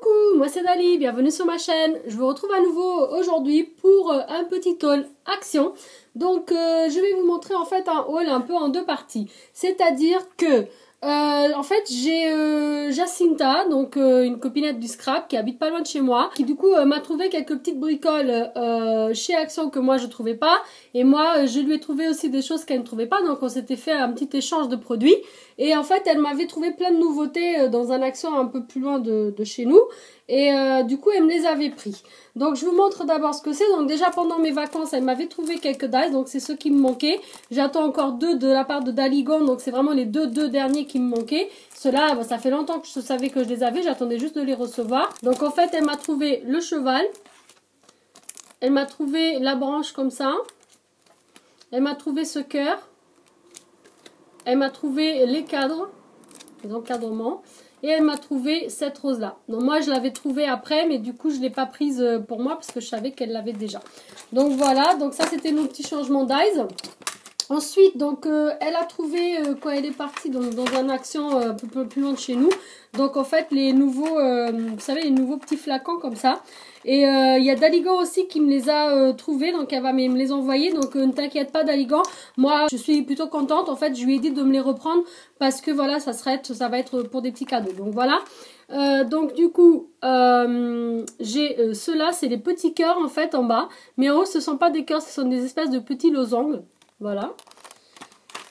Coucou, moi c'est Dali, bienvenue sur ma chaîne. Je vous retrouve à nouveau aujourd'hui pour un petit haul action. Donc je vais vous montrer en fait un haul un peu en deux parties. C'est-à-dire que en fait j'ai Jacinta, donc une copinette du scrap qui habite pas loin de chez moi, qui du coup m'a trouvé quelques petites bricoles chez Action que moi je trouvais pas, et moi je lui ai trouvé aussi des choses qu'elle ne trouvait pas, donc on s'était fait un petit échange de produits. Et en fait, elle m'avait trouvé plein de nouveautés dans un Action un peu plus loin de chez nous. Et du coup, elle me les avait pris. Donc, je vous montre d'abord ce que c'est. Donc, déjà, pendant mes vacances, elle m'avait trouvé quelques dies. Donc, c'est ceux qui me manquaient. J'attends encore deux de la part de Daligon. Donc, c'est vraiment les deux derniers qui me manquaient. Ceux-là, ça fait longtemps que je savais que je les avais. J'attendais juste de les recevoir. Donc, en fait, elle m'a trouvé le cheval. Elle m'a trouvé la branche comme ça. Elle m'a trouvé ce cœur. Elle m'a trouvé les cadres, les encadrements, et elle m'a trouvé cette rose-là. Donc moi, je l'avais trouvée après, mais du coup, je ne l'ai pas prise pour moi parce que je savais qu'elle l'avait déjà. Donc voilà, donc ça, c'était nos petits changements d'eyes. Ensuite, donc, elle a trouvé, quand elle est partie dans un Action un peu plus loin de chez nous, donc en fait, les nouveaux, vous savez, les nouveaux petits flacons comme ça. Et il y a Daligan aussi qui me les a trouvés, donc elle va me les envoyer. Donc ne t'inquiète pas Daligan, moi je suis plutôt contente. En fait, je lui ai dit de me les reprendre parce que voilà, ça va être pour des petits cadeaux. Donc voilà. Donc du coup, j'ai ceux-là, c'est des petits cœurs en fait en bas. Mais en haut, ce ne sont pas des cœurs, ce sont des espèces de petits losanges. Voilà.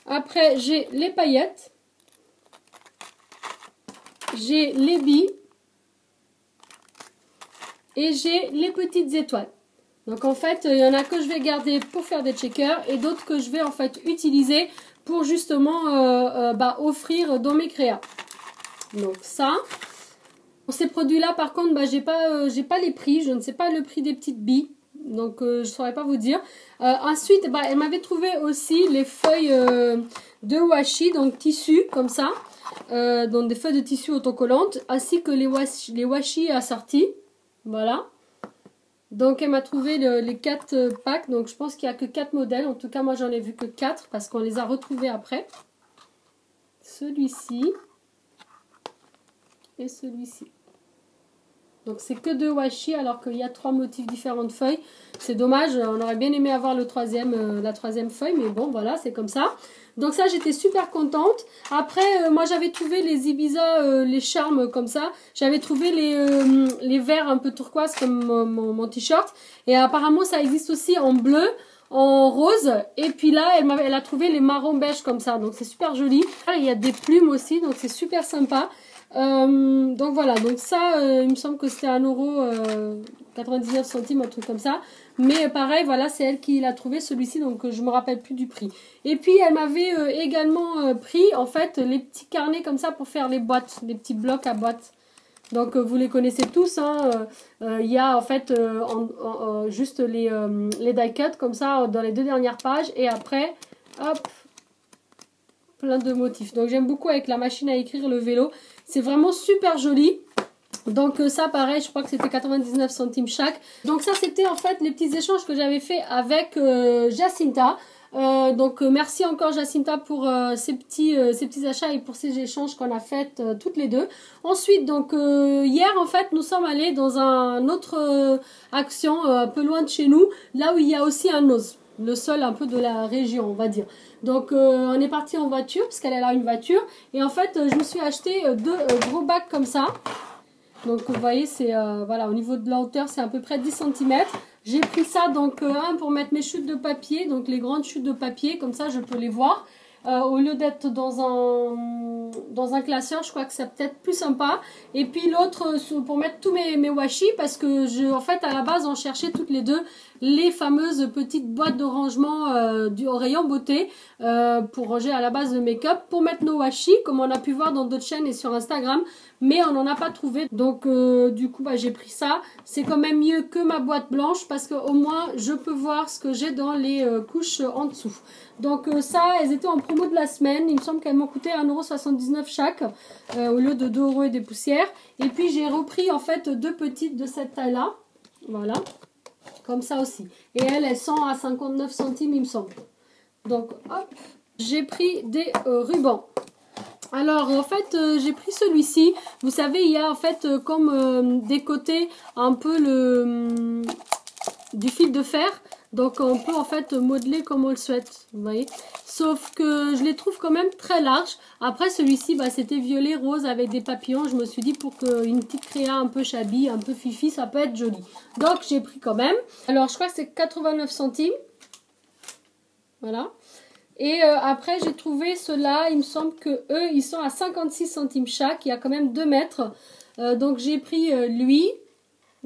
Après, j'ai les paillettes. J'ai les billes. Et j'ai les petites étoiles. Donc en fait, il y en a que je vais garder pour faire des checkers et d'autres que je vais en fait utiliser pour justement offrir dans mes créas. Donc ça. Pour ces produits-là, par contre, j'ai pas les prix. Je ne sais pas le prix des petites billes. Donc je ne saurais pas vous dire. Ensuite, elle m'avait trouvé aussi les feuilles de washi, donc tissu comme ça. Donc des feuilles de tissu autocollantes, ainsi que les washi assortis. Voilà. Donc elle m'a trouvé les 4 packs. Donc je pense qu'il n'y a que 4 modèles. En tout cas moi j'en ai vu que 4 parce qu'on les a retrouvés après. Celui-ci. Et celui-ci. Donc c'est que 2 washi alors qu'il y a 3 motifs différents de feuilles. C'est dommage, on aurait bien aimé avoir la troisième feuille. Mais bon voilà, c'est comme ça. Donc ça j'étais super contente. Après moi j'avais trouvé les Ibiza, les charmes comme ça. J'avais trouvé les verts un peu turquoise comme mon t-shirt. Et apparemment ça existe aussi en bleu, en rose. Et puis là elle a trouvé les marron beige comme ça. Donc c'est super joli. Il y a des plumes aussi, donc c'est super sympa. Donc voilà, donc ça il me semble que c'était 1,99 €, un truc comme ça. Mais pareil, voilà, c'est elle qui l'a trouvé celui-ci, donc je me rappelle plus du prix. Et puis elle m'avait également pris en fait les petits carnets comme ça pour faire les boîtes, les petits blocs à boîtes. Donc vous les connaissez tous, hein. Il y a en fait juste les die cuts comme ça dans les 2 dernières pages, et après hop, plein de motifs. Donc j'aime beaucoup avec la machine à écrire, le vélo, c'est vraiment super joli. Donc ça pareil, je crois que c'était 99 centimes chaque. Donc ça c'était en fait les petits échanges que j'avais fait avec Jacinta. Donc merci encore Jacinta pour ces petits achats et pour ces échanges qu'on a fait toutes les deux. Ensuite donc hier en fait nous sommes allés dans un autre Action un peu loin de chez nous, là où il y a aussi un os, le seul un peu de la région on va dire. Donc on est parti en voiture parce qu'elle a une voiture, et en fait je me suis acheté 2 gros bacs comme ça. Donc vous voyez, c'est voilà, au niveau de la hauteur c'est à peu près 10 cm. J'ai pris ça donc un pour mettre mes chutes de papier, donc les grandes chutes de papier, comme ça je peux les voir. Au lieu d'être dans un classeur, je crois que c'est peut-être plus sympa. Et puis l'autre pour mettre tous mes washi, parce que en fait à la base on cherchait toutes les deux les fameuses petites boîtes de rangement au rayon beauté pour ranger à la base le make-up, pour mettre nos washi comme on a pu voir dans d'autres chaînes et sur Instagram, mais on n'en a pas trouvé. Donc du coup j'ai pris ça. C'est quand même mieux que ma boîte blanche parce que au moins je peux voir ce que j'ai dans les couches en dessous. Donc ça, elles étaient en promo de la semaine. Il me semble qu'elles m'ont coûté 1,79 € chaque au lieu de 2 € et des poussières. Et puis j'ai repris en fait 2 petites de cette taille là. Voilà. Comme ça aussi. Et elles sont à 59 centimes il me semble. Donc hop. J'ai pris des rubans. Alors en fait j'ai pris celui-ci. Vous savez il y a en fait comme des côtés un peu du fil de fer. Donc on peut en fait modeler comme on le souhaite. Vous voyez. Sauf que je les trouve quand même très larges. Après celui-ci bah, c'était violet rose avec des papillons. Je me suis dit pour qu'une petite créa un peu shabby, un peu fifi, ça peut être joli. Donc j'ai pris quand même. Alors je crois que c'est 89 centimes. Voilà. Et après j'ai trouvé ceux-là, il me semble que eux ils sont à 56 centimes chaque, il y a quand même 2 mètres. Donc j'ai pris lui,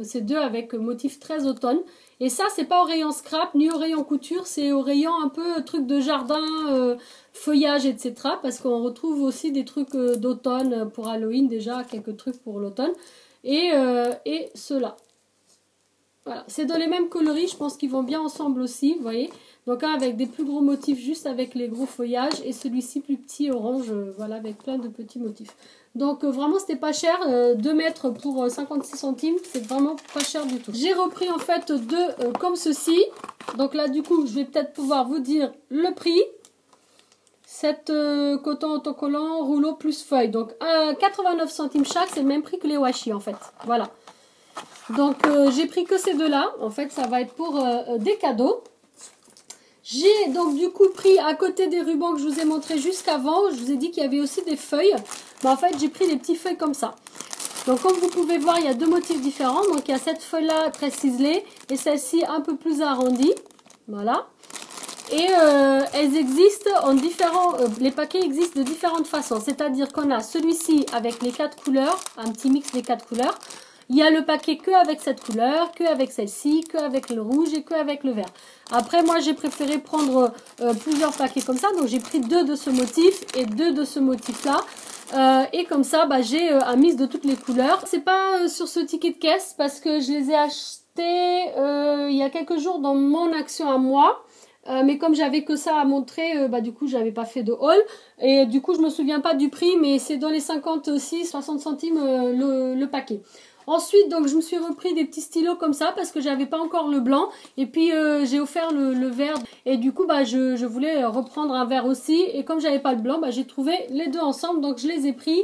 c'est deux avec motif très automne. Et ça c'est pas au rayon scrap ni au rayon couture, c'est au rayon un peu truc de jardin, feuillage etc. Parce qu'on retrouve aussi des trucs d'automne pour Halloween déjà, quelques trucs pour l'automne. Et ceux-là. Voilà, c'est dans les mêmes coloris, je pense qu'ils vont bien ensemble aussi, vous voyez. Donc un avec des plus gros motifs juste avec les gros feuillages et celui-ci plus petit orange, voilà, avec plein de petits motifs. Donc vraiment c'était pas cher, 2 mètres pour 56 centimes, c'est vraiment pas cher du tout. J'ai repris en fait deux comme ceci, donc là du coup je vais peut-être pouvoir vous dire le prix. Cette coton autocollant, rouleau plus feuille, donc 89 centimes chaque, c'est le même prix que les washi en fait, voilà. Donc j'ai pris que ces deux-là, en fait ça va être pour des cadeaux. J'ai donc du coup pris à côté des rubans que je vous ai montré jusqu'avant, je vous ai dit qu'il y avait aussi des feuilles. Mais en fait j'ai pris des petites feuilles comme ça. Donc comme vous pouvez voir il y a deux motifs différents, donc il y a cette feuille-là très ciselée et celle-ci un peu plus arrondie. Voilà. Et elles existent en différents, les paquets existent de différentes façons, c'est-à-dire qu'on a celui-ci avec les 4 couleurs, un petit mix des 4 couleurs. Il y a le paquet que avec cette couleur, que avec celle-ci, que avec le rouge et que avec le vert. Après, moi, j'ai préféré prendre plusieurs paquets comme ça. Donc, j'ai pris 2 de ce motif et 2 de ce motif-là. Et comme ça, bah, j'ai un mix de toutes les couleurs. C'est pas sur ce ticket de caisse parce que je les ai achetés il y a quelques jours dans mon action à moi. Mais comme j'avais que ça à montrer, bah, du coup, j'avais pas fait de haul. Et du coup, je me souviens pas du prix, mais c'est dans les 56-60 centimes le paquet. Ensuite, donc, je me suis repris des petits stylos comme ça parce que j'avais pas encore le blanc. Et puis, j'ai offert le vert. Et du coup, bah, je voulais reprendre un vert aussi. Et comme j'avais pas le blanc, bah, j'ai trouvé les deux ensemble. Donc, je les ai pris.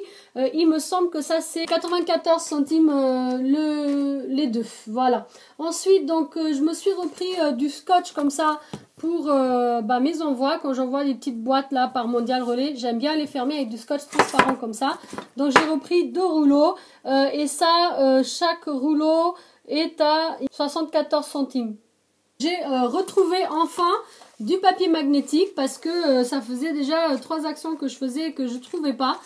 Il me semble que ça, c'est 94 centimes les deux. Voilà. Ensuite, donc, je me suis repris du scotch comme ça pour bah, mes envois. Quand j'envoie les petites boîtes là par Mondial Relais, j'aime bien les fermer avec du scotch transparent comme ça. Donc, j'ai repris 2 rouleaux. Et ça, chaque rouleau est à 74 centimes. J'ai retrouvé enfin du papier magnétique parce que ça faisait déjà 3 actions que je faisais et que je ne trouvais pas.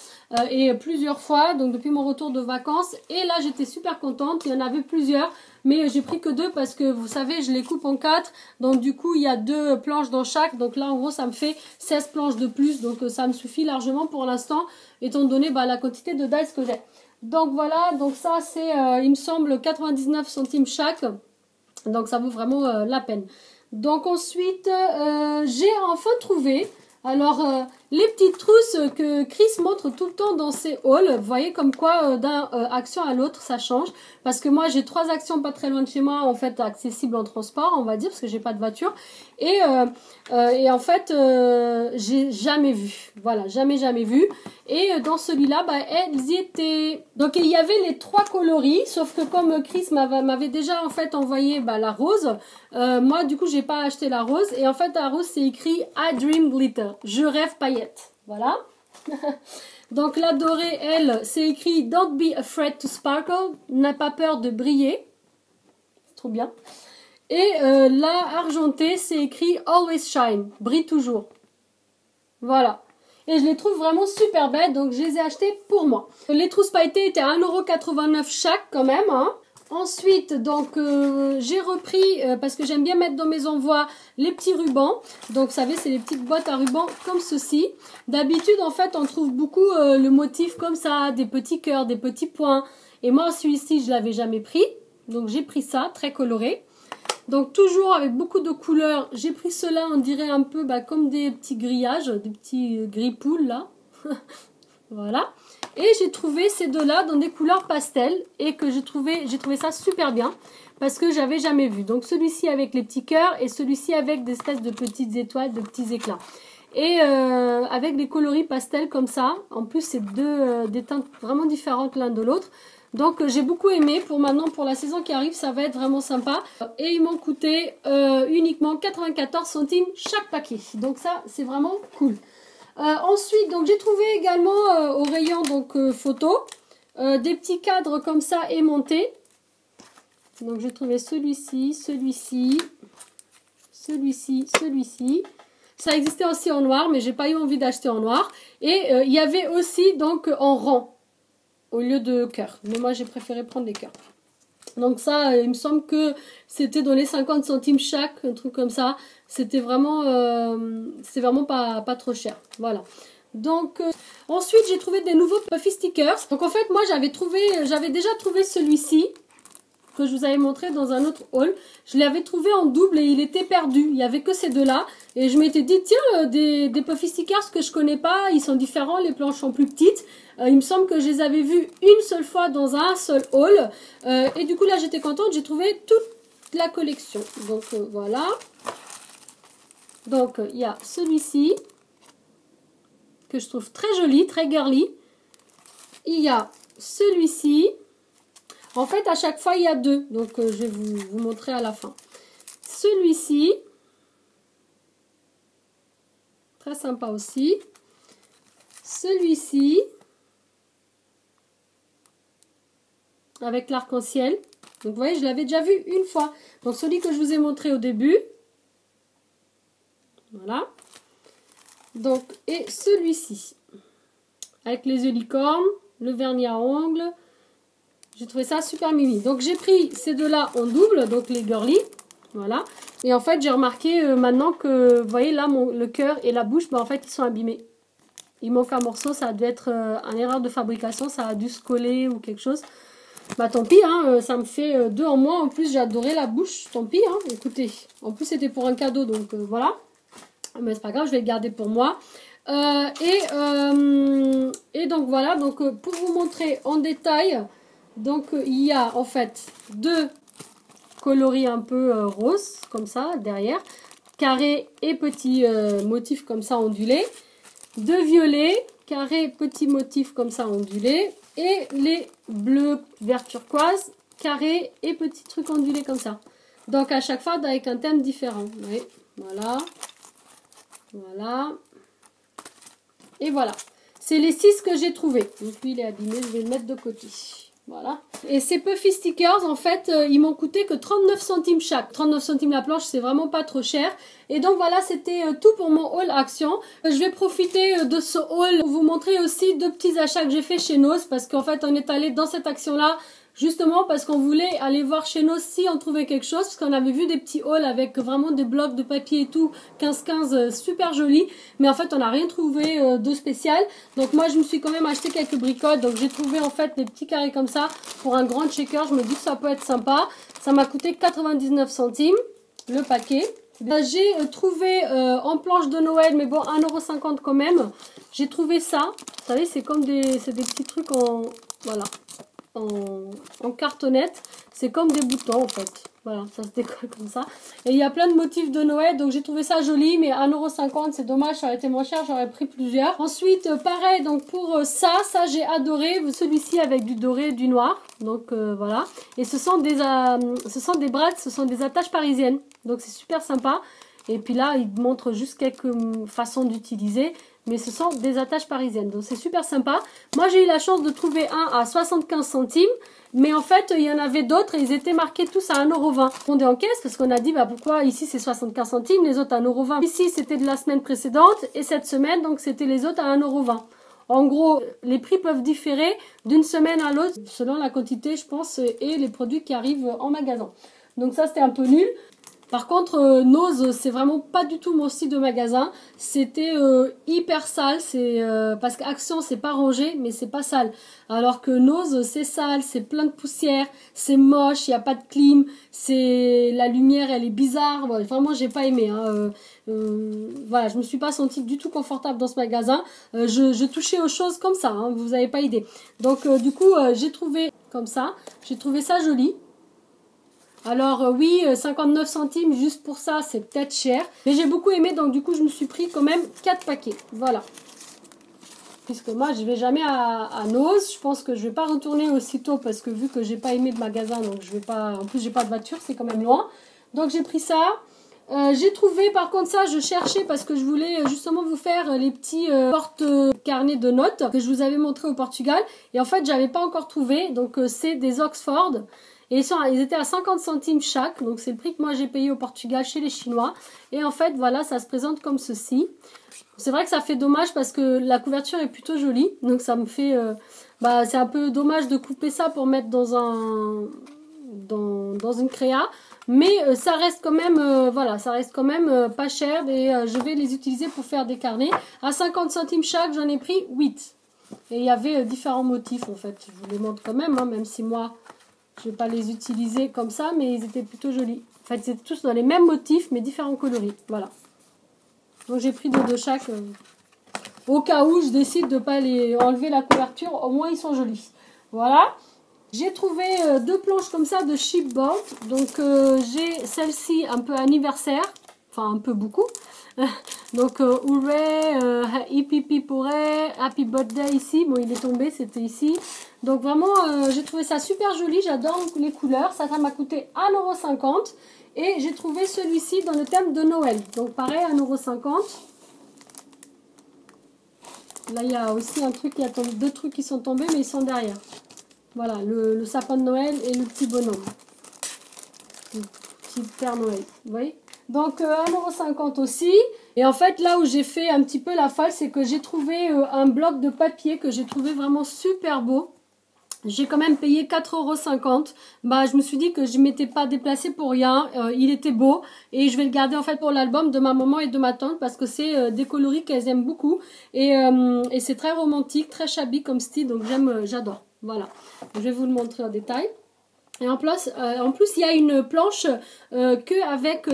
Et plusieurs fois, donc depuis mon retour de vacances. Et là, j'étais super contente. Il y en avait plusieurs. Mais j'ai pris que 2 parce que vous savez, je les coupe en 4. Donc du coup, il y a 2 planches dans chaque. Donc là, en gros, ça me fait 16 planches de plus. Donc ça me suffit largement pour l'instant, étant donné bah, la quantité de dies que j'ai. Donc voilà, donc ça c'est, il me semble, 99 centimes chaque. Donc ça vaut vraiment la peine. Donc ensuite, j'ai enfin trouvé, alors, les petites trousses que Chris montre tout le temps dans ses hauls. Vous voyez comme quoi d'un action à l'autre ça change. Parce que moi j'ai 3 actions pas très loin de chez moi, en fait accessibles en transport on va dire, parce que j'ai pas de voiture. Et en fait j'ai jamais vu. Voilà, jamais vu. Et dans celui-là, bah, elles y étaient. Donc il y avait les 3 coloris, sauf que comme Chris m'avait déjà en fait envoyé bah, la rose, moi du coup j'ai pas acheté la rose. Et en fait la rose c'est écrit I Dream Glitter, je rêve paillettes. Voilà. Donc la dorée, elle, c'est écrit Don't be afraid to sparkle, n'a pas peur de briller. C'est trop bien. Et la argentée, c'est écrit Always shine, brille toujours. Voilà. Et je les trouve vraiment super belles, donc je les ai achetées pour moi. Les trousses pailletées étaient à 1,89 € chaque quand même. Hein. Ensuite, donc j'ai repris, parce que j'aime bien mettre dans mes envois, les petits rubans. Donc vous savez, c'est les petites boîtes à rubans comme ceci. D'habitude, en fait, on trouve beaucoup le motif comme ça, des petits cœurs, des petits points. Et moi, celui-ci, je l'avais jamais pris. Donc j'ai pris ça, très coloré. Donc toujours avec beaucoup de couleurs, j'ai pris cela, on dirait un peu bah, comme des petits grillages, des petits gris-poules là. Voilà. Et j'ai trouvé ces deux-là dans des couleurs pastel et que j'ai trouvé ça super bien parce que j'avais jamais vu. Donc celui-ci avec les petits cœurs et celui-ci avec des espèces de petites étoiles, de petits éclats. Et avec des coloris pastels comme ça. En plus, c'est des teintes vraiment différentes l'un de l'autre. Donc j'ai beaucoup aimé. Pour maintenant, pour la saison qui arrive, ça va être vraiment sympa. Et ils m'ont coûté uniquement 94 centimes chaque paquet. Donc ça, c'est vraiment cool. Ensuite, donc j'ai trouvé également au rayon donc photo des petits cadres comme ça aimantés. Donc j'ai trouvé celui-ci, celui-ci, celui-ci, celui-ci. Ça existait aussi en noir, mais j'ai pas eu envie d'acheter en noir. Et il y avait aussi donc en rang au lieu de cœur. Mais moi j'ai préféré prendre les cœurs. Donc ça, il me semble que c'était dans les 50 centimes chaque, un truc comme ça. C'était vraiment pas trop cher. Voilà. Donc ensuite j'ai trouvé des nouveaux Puffy stickers. Donc en fait moi j'avais déjà trouvé celui-ci que je vous avais montré dans un autre haul. Je l'avais trouvé en double et il était perdu. Il n'y avait que ces deux-là. Et je m'étais dit, tiens, des Puffy stickers que je connais pas, ils sont différents, les planches sont plus petites. Il me semble que je les avais vus une seule fois dans un seul haul. Et du coup, là, j'étais contente. J'ai trouvé toute la collection. Donc, voilà. Donc, il y a celui-ci, que je trouve très joli, très girly. Il y a celui-ci. En fait, à chaque fois, il y a deux. Donc, je vais vous montrer à la fin. Celui-ci. Très sympa aussi. Celui-ci. Avec l'arc-en-ciel. Donc, vous voyez, je l'avais déjà vu une fois. Donc, celui que je vous ai montré au début. Voilà. Donc, et celui-ci. Avec les yeux licornes, le vernis à ongles. J'ai trouvé ça super mimi. Donc j'ai pris ces deux-là en double, donc les girly. Voilà. Et en fait, j'ai remarqué maintenant que, vous voyez là, le cœur et la bouche, en fait, ils sont abîmés. Il manque un morceau, ça a dû être une erreur de fabrication, ça a dû se coller ou quelque chose. Bah tant pis, hein, ça me fait deux en moins. En plus, j'ai adoré la bouche, tant pis. Hein, écoutez, en plus, c'était pour un cadeau, donc voilà. Mais c'est pas grave, je vais le garder pour moi. Et donc voilà, donc pour vous montrer en détail... Donc, il y a en fait deux coloris un peu roses, comme ça, derrière. Carré et petits motifs comme ça ondulés. Deux violets, carré, petits motifs comme ça ondulés. Et les bleus vert turquoise, carré et petits trucs ondulés comme ça. Donc, à chaque fois, avec un thème différent. Oui, voilà. Voilà. Et voilà. C'est les 6 que j'ai trouvés. Donc, lui, il est abîmé, je vais le mettre de côté. Voilà. Et ces Puffy stickers, en fait, ils m'ont coûté que 39 centimes chaque. 39 centimes la planche, c'est vraiment pas trop cher. Et donc voilà, c'était tout pour mon haul Action. Je vais profiter de ce haul pour vous montrer aussi deux petits achats que j'ai fait chez Noz. Parce qu'en fait, on est allé dans cette action-là justement parce qu'on voulait aller voir chez Noz si on trouvait quelque chose. Parce qu'on avait vu des petits hauls avec vraiment des blocs de papier et tout, 15-15, super jolis. Mais en fait, on n'a rien trouvé de spécial. Donc moi, je me suis quand même acheté quelques bricoles. Donc j'ai trouvé en fait des petits carrés comme ça pour un grand shaker. Je me dis que ça peut être sympa. Ça m'a coûté 99 centimes le paquet. J'ai trouvé en planche de Noël, mais bon, 1,50 € quand même. J'ai trouvé ça. Vous savez, c'est comme des petits trucs en... Voilà. En cartonnette, c'est comme des boutons en fait. Voilà, ça se décolle comme ça. Et il y a plein de motifs de Noël, donc j'ai trouvé ça joli, mais 1,50 €, c'est dommage, ça aurait été moins cher, j'aurais pris plusieurs. Ensuite, pareil, donc pour ça j'ai adoré, celui-ci avec du doré et du noir. Donc voilà. Et ce sont des brads, ce sont des attaches parisiennes. Donc c'est super sympa. Et puis là, il montre juste quelques façons d'utiliser. Mais ce sont des attaches parisiennes. Donc c'est super sympa. Moi j'ai eu la chance de trouver un à 75 centimes. Mais en fait il y en avait d'autres et ils étaient marqués tous à 1,20 €. On est en caisse parce qu'on a dit bah pourquoi ici c'est 75 centimes, les autres à 1,20 €. Ici c'était de la semaine précédente et cette semaine donc c'était les autres à 1,20 €. En gros, les prix peuvent différer d'une semaine à l'autre selon la quantité je pense et les produits qui arrivent en magasin. Donc ça c'était un peu nul. Par contre, Noz, c'est vraiment pas du tout mon style de magasin. C'était hyper sale. C'est parce qu'Action, c'est pas rangé, mais c'est pas sale. Alors que Noz, c'est sale, c'est plein de poussière, c'est moche, il y a pas de clim, c'est la lumière, elle est bizarre. Bon, vraiment, j'ai pas aimé. Hein. Voilà, je me suis pas sentie du tout confortable dans ce magasin. Je touchais aux choses comme ça. Hein, vous avez pas idée. Donc, du coup, j'ai trouvé comme ça. J'ai trouvé ça joli. Alors oui, 59 centimes juste pour ça, c'est peut-être cher. Mais j'ai beaucoup aimé, donc du coup, je me suis pris quand même 4 paquets. Voilà. Puisque moi, je vais jamais à Noz. Je pense que je vais pas retourner aussitôt parce que vu que j'ai pas aimé de magasin, donc je vais pas... En plus, j'ai pas de voiture, c'est quand même loin. Donc j'ai pris ça. J'ai trouvé, par contre, ça, je cherchais parce que je voulais justement vous faire les petits porte-carnets de notes que je vous avais montré au Portugal. Et en fait, j'avais pas encore trouvé. Donc c'est des Oxford. Et ils étaient à 50 centimes chaque. Donc c'est le prix que moi j'ai payé au Portugal chez les Chinois. Et en fait, voilà, ça se présente comme ceci. C'est vrai que ça fait dommage parce que la couverture est plutôt jolie. Donc ça me fait... c'est un peu dommage de couper ça pour mettre dans une créa. Mais ça reste quand même, ça reste quand même pas cher. Et je vais les utiliser pour faire des carnets. À 50 centimes chaque, j'en ai pris 8. Et il y avait différents motifs en fait. Je vous les montre quand même, hein, même si moi, je ne vais pas les utiliser comme ça. Mais ils étaient plutôt jolis. En fait, c'est tous dans les mêmes motifs, mais différents coloris. Voilà. Donc j'ai pris 2 de chaque. Au cas où je décide de ne pas les enlever la couverture, au moins ils sont jolis. Voilà. J'ai trouvé 2 planches comme ça de chipboard. Donc j'ai celle-ci un peu anniversaire. Enfin un peu beaucoup. Donc hooray, hippie pourrait, happy birthday ici. Bon il est tombé, c'était ici. Donc vraiment j'ai trouvé ça super joli. J'adore les couleurs. Ça m'a coûté 1,50 €. Et j'ai trouvé celui-ci dans le thème de Noël. Donc pareil, 1,50 €. Là, il y a aussi un truc qui a tombé, 2 trucs qui sont tombés, mais ils sont derrière. Voilà, le sapin de Noël et le petit bonhomme. Le petit Père Noël, vous voyez. Donc 1,50 € aussi. Et en fait, là où j'ai fait un petit peu la falle, c'est que j'ai trouvé un bloc de papier que j'ai trouvé vraiment super beau. J'ai quand même payé 4,50 €. Je me suis dit que je ne m'étais pas déplacée pour rien. Il était beau. Et je vais le garder en fait pour l'album de ma maman et de ma tante. Parce que c'est des coloris qu'elles aiment beaucoup. Et c'est très romantique, très shabby comme style. Donc j'adore. Voilà. Je vais vous le montrer en détail. Et en plus, il y a une planche qu'avec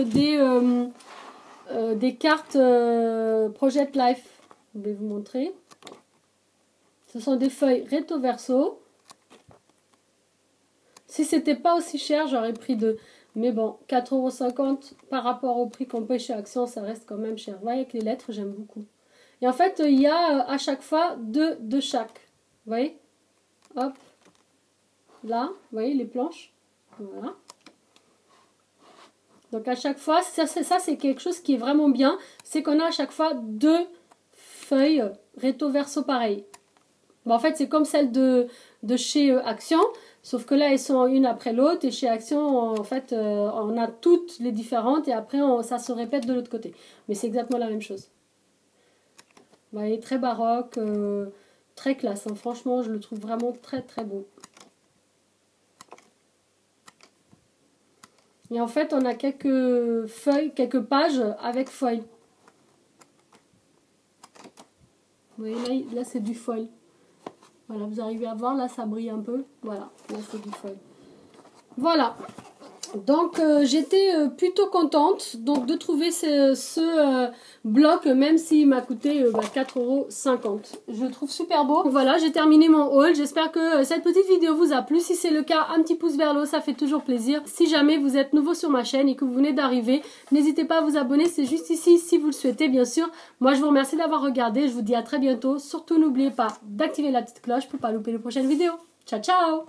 des cartes Project Life. Je vais vous montrer. Ce sont des feuilles recto verso. Si c'était pas aussi cher, j'aurais pris 2. Mais bon, 4,50 € par rapport au prix qu'on paye chez Action, ça reste quand même cher. Vous voyez, avec les lettres, j'aime beaucoup. Et en fait, il y a à chaque fois 2 de chaque. Vous voyez? Hop. Là, vous voyez les planches. Voilà. Donc à chaque fois, ça c'est quelque chose qui est vraiment bien. C'est qu'on a à chaque fois 2 feuilles recto verso pareil. En fait, c'est comme celle de chez Action. Sauf que là, elles sont une après l'autre. Et chez Action, en fait, on a toutes les différentes. Et après, ça se répète de l'autre côté. Mais c'est exactement la même chose. Vous voyez, très baroque, très classe. Hein. Franchement, je le trouve vraiment très, très beau. Et en fait, on a quelques feuilles, quelques pages avec foil. Vous voyez, là c'est du foil. Voilà, vous arrivez à voir, là ça brille un peu. Voilà, là c'est du foil. Voilà. Donc j'étais plutôt contente de trouver ce bloc, même s'il m'a coûté 4,50 €. Je le trouve super beau. Donc, voilà, j'ai terminé mon haul. J'espère que cette petite vidéo vous a plu. Si c'est le cas, un petit pouce vers le haut, ça fait toujours plaisir. Si jamais vous êtes nouveau sur ma chaîne et que vous venez d'arriver, n'hésitez pas à vous abonner. C'est juste ici si vous le souhaitez, bien sûr. Moi, je vous remercie d'avoir regardé. Je vous dis à très bientôt. Surtout, n'oubliez pas d'activer la petite cloche pour ne pas louper les prochaines vidéos. Ciao, ciao!